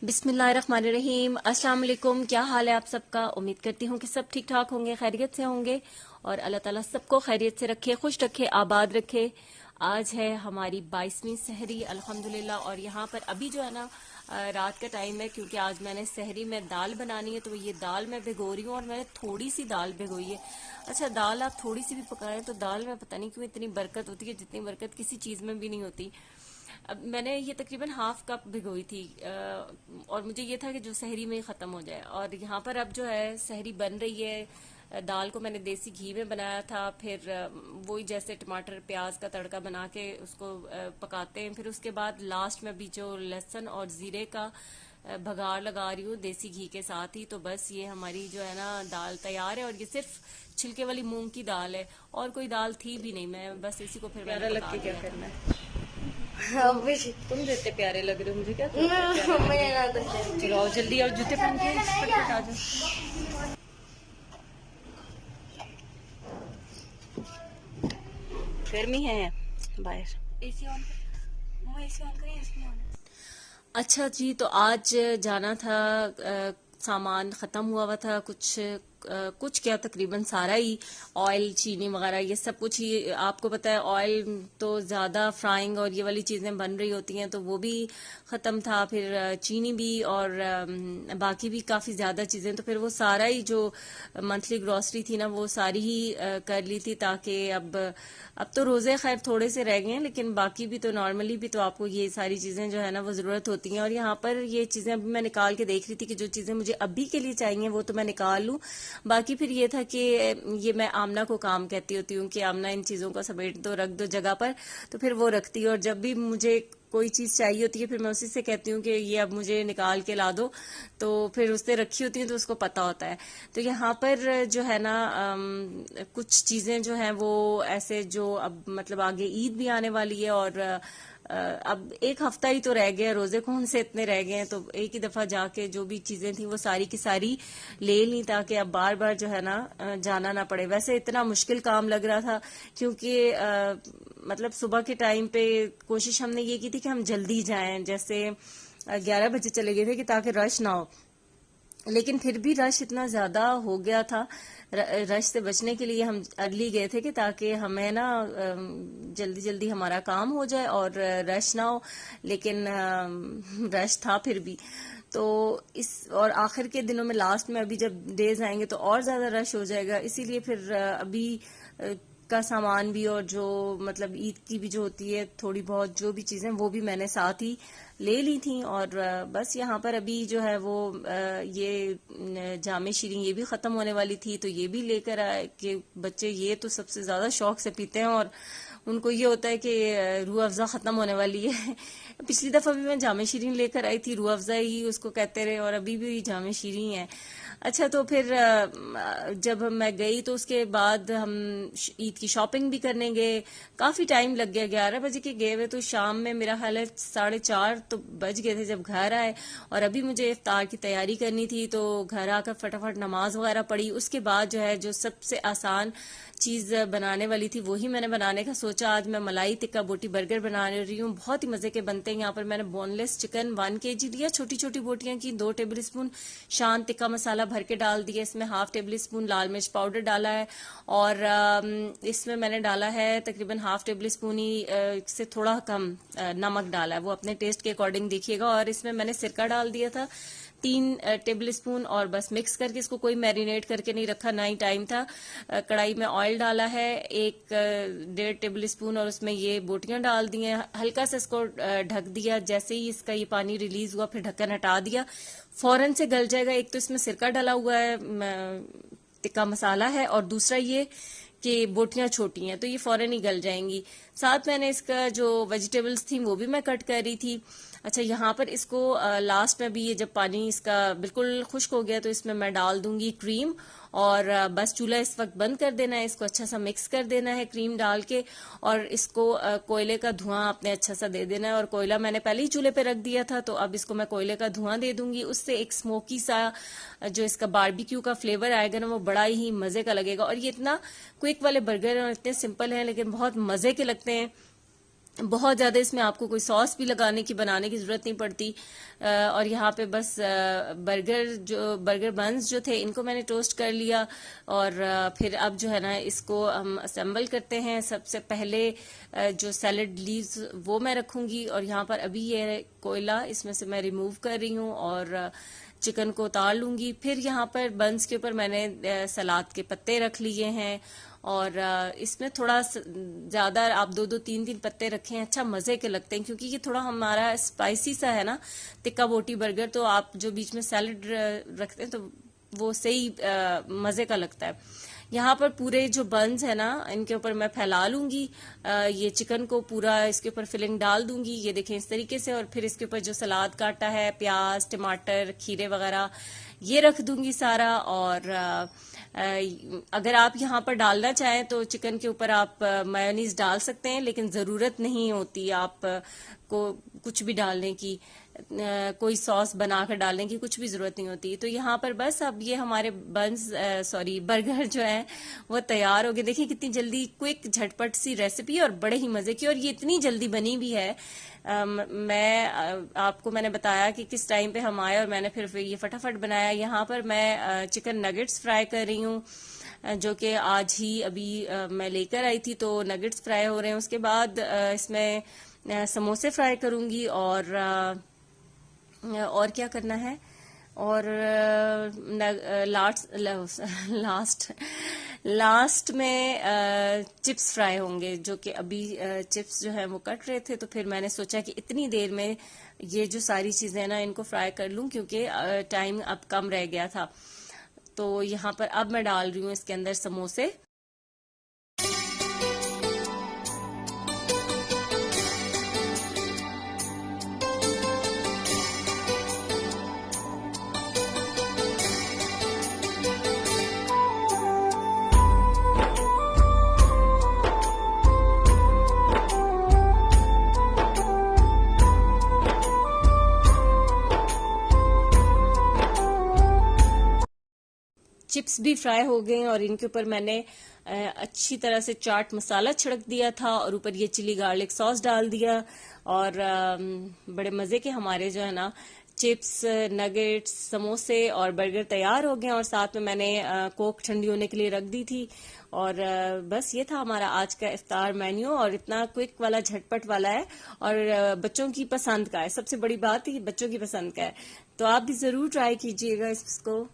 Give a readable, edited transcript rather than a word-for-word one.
बिस्मिल्लाहिर्रहमानिर्रहीम। अस्सलाम वालेकुम। क्या हाल है आप सबका? उम्मीद करती हूँ कि सब ठीक ठाक होंगे, खैरियत से होंगे और अल्लाह ताला सबको खैरियत से रखे, खुश रखे, आबाद रखे। आज है हमारी 22वीं सहरी अल्हम्दुलिल्लाह। और यहाँ पर अभी जो है ना रात का टाइम है, क्योंकि आज मैंने सहरी में दाल बनानी है, तो ये दाल मैं भिगो रही हूँ और मैंने थोड़ी सी दाल भिगोई है। अच्छा, दाल आप थोड़ी सी भी पकाएं तो दाल में पता नहीं क्यों इतनी बरकत होती है जितनी बरकत किसी चीज़ में भी नहीं होती। अब मैंने ये तकरीबन हाफ कप भिगोई थी और मुझे ये था कि जो सहरी में ख़त्म हो जाए। और यहाँ पर अब जो है सहरी बन रही है। दाल को मैंने देसी घी में बनाया था, फिर वही जैसे टमाटर प्याज का तड़का बना के उसको पकाते हैं, फिर उसके बाद लास्ट में भी जो लहसुन और ज़ीरे का भगार लगा रही हूँ देसी घी के साथ ही। तो बस ये हमारी जो है ना दाल तैयार है। और ये सिर्फ छिलके वाली मूंग की दाल है और कोई दाल थी भी नहीं। मैं बस इसी को फिर मैंने प्यारा लग पका के क्या लिया था। करना है। तुम जितने प्यारे लग रहे हो, मुझे क्या चलो आओ जल्दी आओ, जूते पहन के फटाफट आ जाओ। गर्मी है बाहर। एसी ऑन कर, एसी ऑन करें, एसी ऑन। अच्छा जी, तो आज जाना था। सामान ख़त्म हुआ था कुछ क्या तकरीबन सारा ही। ऑयल, चीनी वगैरह ये सब कुछ ही। आपको पता है ऑयल तो ज़्यादा फ्राइंग और ये वाली चीज़ें बन रही होती हैं, तो वो भी ख़त्म था। फिर चीनी भी और बाकी भी काफ़ी ज़्यादा चीज़ें। तो फिर वो सारा ही जो मंथली ग्रॉसरी थी ना वो सारी ही कर ली थी, ताकि अब तो रोज़े खैर थोड़े से रह गए हैं, लेकिन बाकी भी तो नॉर्मली भी तो आपको ये सारी चीज़ें जो है ना वो ज़रूरत होती हैं। और यहाँ पर ये चीज़ें अभी मैं निकाल के देख रही थी कि जो चीज़ें मुझे अभी के लिए चाहिए वो तो मैं निकाल लूँ। बाकी फिर ये था कि ये मैं आमना को काम कहती होती हूँ कि आमना इन चीज़ों को समेट दो, रख दो जगह पर। तो फिर वो रखती है और जब भी मुझे कोई चीज़ चाहिए होती है फिर मैं उसी से कहती हूँ कि ये अब मुझे निकाल के ला दो। तो फिर उसने रखी होती है तो उसको पता होता है। तो यहाँ पर जो है ना कुछ चीज़ें जो हैं वो ऐसे जो अब मतलब आगे ईद भी आने वाली है और अब एक हफ्ता ही तो रह गया, रोजे कौन से इतने रह गए हैं। तो एक ही दफा जाके जो भी चीजें थी वो सारी की सारी ले ली, ताकि अब बार बार जो है ना जाना ना पड़े। वैसे इतना मुश्किल काम लग रहा था क्योंकि मतलब सुबह के टाइम पे कोशिश हमने ये की थी कि हम जल्दी जाएं, जैसे 11 बजे चले गए थे कि ताकि रश ना हो। लेकिन फिर भी रश इतना ज्यादा हो गया था। रश से बचने के लिए हम अर्ली गए थे कि ताकि हमें ना जल्दी जल्दी हमारा काम हो जाए और रश ना हो। लेकिन रश था फिर भी। तो इस और आखिर के दिनों में लास्ट में अभी जब डेज आएंगे तो और ज्यादा रश हो जाएगा, इसीलिए फिर अभी का सामान भी और जो मतलब ईद की भी जो होती है थोड़ी बहुत जो भी चीजें वो भी मैंने साथ ही ले ली थी। और बस यहाँ पर अभी जो है वो ये जामे शीरीन ये भी खत्म होने वाली थी, तो ये भी लेकर आए कि बच्चे ये तो सबसे ज्यादा शौक से पीते हैं और उनको ये होता है कि रूह अफ़ज़ा ख़त्म होने वाली है। पिछली दफ़ा भी मैं जामे शीरीन लेकर आई थी, रूह अफ़ज़ा ही उसको कहते रहे और अभी भी जामे शीरीन है। अच्छा, तो फिर जब मैं गई तो उसके बाद हम ईद की शॉपिंग भी करने गए। काफ़ी टाइम लग गया, 11 बजे के गए हुए तो शाम में मेरा ख्याल है 4:30 तो बज गए थे जब घर आए। और अभी मुझे इफ्तार की तैयारी करनी थी, तो घर आकर फटाफट नमाज वगैरह पढ़ी। उसके बाद जो है जो सबसे आसान चीज़ बनाने वाली थी वही मैंने बनाने का सोचा। आज मैं मलाई टिक्का बोटी बर्गर बना रही हूँ, बहुत ही मजे के बनते हैं। यहाँ पर मैंने बोनलेस चिकन 1 kg लिया, छोटी छोटी बोटियां की, 2 टेबल स्पून शान टिक्का मसाला भर के डाल दिया, इसमें 1/2 टेबल स्पून लाल मिर्च पाउडर डाला है और इसमें मैंने डाला है तकरीबन 1/2 टेबल स्पून ही से थोड़ा कम नमक डाला है, वो अपने टेस्ट के अकॉर्डिंग देखिएगा। और इसमें मैंने सिरका डाल दिया था 3 टेबल स्पून और बस मिक्स करके इसको कोई मैरिनेट करके नहीं रखा, ना ही टाइम था। कढ़ाई में ऑयल डाला है 1.5 टेबल स्पून और उसमें ये बोटियां डाल दी हैं। हल्का सा इसको ढक दिया, जैसे ही इसका ये पानी रिलीज हुआ फिर ढक्कन हटा दिया, फौरन से गल जाएगा। एक तो इसमें सिरका डाला हुआ है, टिक्का मसाला है, और दूसरा ये कि बोटियां छोटी हैं तो ये फौरन ही गल जाएंगी। साथ मैंने इसका जो वेजिटेबल्स थी वो भी मैं कट कर रही थी। अच्छा, यहाँ पर इसको लास्ट में भी ये जब पानी इसका बिल्कुल खुश्क हो गया तो इसमें मैं डाल दूंगी क्रीम और बस चूल्हा इस वक्त बंद कर देना है, इसको अच्छा सा मिक्स कर देना है क्रीम डाल के। और इसको कोयले का धुआं आपने अच्छा सा दे देना है। और कोयला मैंने पहले ही चूल्हे पे रख दिया था, तो अब इसको मैं कोयले का धुआं दे दूंगी। उससे एक स्मोकी सा जो इसका बारबेक्यू का फ्लेवर आएगा ना वो बड़ा ही मजे का लगेगा। और ये इतना क्विक वाले बर्गर और इतने सिंपल हैं लेकिन बहुत मजे के लगते हैं। बहुत ज्यादा इसमें आपको कोई सॉस भी लगाने की बनाने की जरूरत नहीं पड़ती। और यहाँ पे बस बर्गर बन्स जो थे इनको मैंने टोस्ट कर लिया। और फिर अब जो है ना इसको हम असेंबल करते हैं। सबसे पहले जो सैलड लीव्स वो मैं रखूंगी, और यहाँ पर अभी ये कोयला इसमें से मैं रिमूव कर रही हूँ और चिकन को उतार लूंगी। फिर यहाँ पर बंस के ऊपर मैंने सलाद के पत्ते रख लिए हैं, और इसमें थोड़ा ज्यादा आप 2-2 3-3 पत्ते रखें, अच्छा मजे के लगते हैं, क्योंकि ये थोड़ा हमारा स्पाइसी सा है ना टिक्का बोटी बर्गर। तो आप जो बीच में सैलड रखते हैं तो वो सही मजे का लगता है। यहाँ पर पूरे जो बन्स है ना इनके ऊपर मैं फैला लूंगी ये चिकन को, पूरा इसके ऊपर फिलिंग डाल दूंगी, ये देखें इस तरीके से। और फिर इसके ऊपर जो सलाद काटा है, प्याज, टमाटर, खीरे वगैरह, ये रख दूंगी सारा। और अगर आप यहाँ पर डालना चाहें तो चिकन के ऊपर आप मेयोनीज डाल सकते हैं, लेकिन जरूरत नहीं होती आप को कुछ भी डालने की, कोई सॉस बनाकर डालने की कुछ भी जरूरत नहीं होती। तो यहाँ पर बस अब ये हमारे बर्गर जो है वो तैयार हो गए। देखिए कितनी जल्दी, क्विक झटपट सी रेसिपी और बड़े ही मजे की, और ये इतनी जल्दी बनी भी है। आपको मैंने बताया कि किस टाइम पे हम आए और मैंने फिर ये फटाफट बनाया। यहाँ पर मैं चिकन नगेट्स फ्राई कर रही हूँ, जो कि आज ही अभी मैं लेकर आई थी। तो नगेट्स फ्राई हो रहे हैं, उसके बाद इसमें समोसे फ्राई करूंगी। और क्या करना है, और लास्ट में चिप्स फ्राई होंगे, जो कि अभी चिप्स जो है वो कट रहे थे। तो फिर मैंने सोचा कि इतनी देर में ये जो सारी चीजें ना इनको फ्राई कर लूं, क्योंकि टाइम अब कम रह गया था। तो यहाँ पर अब मैं डाल रही हूँ इसके अंदर समोसे। चिप्स भी फ्राई हो गए, और इनके ऊपर मैंने अच्छी तरह से चाट मसाला छिड़क दिया था, और ऊपर ये चिली गार्लिक सॉस डाल दिया। और बड़े मजे के हमारे जो है ना चिप्स, नगेट्स, समोसे और बर्गर तैयार हो गए। और साथ में मैंने कोक ठंडी होने के लिए रख दी थी। और बस ये था हमारा आज का इफ्तार मेन्यू, और इतना क्विक वाला, झटपट वाला है, और बच्चों की पसंद का है। सबसे बड़ी बात है कि बच्चों की पसंद का है, तो आप भी जरूर ट्राई कीजिएगा इसको।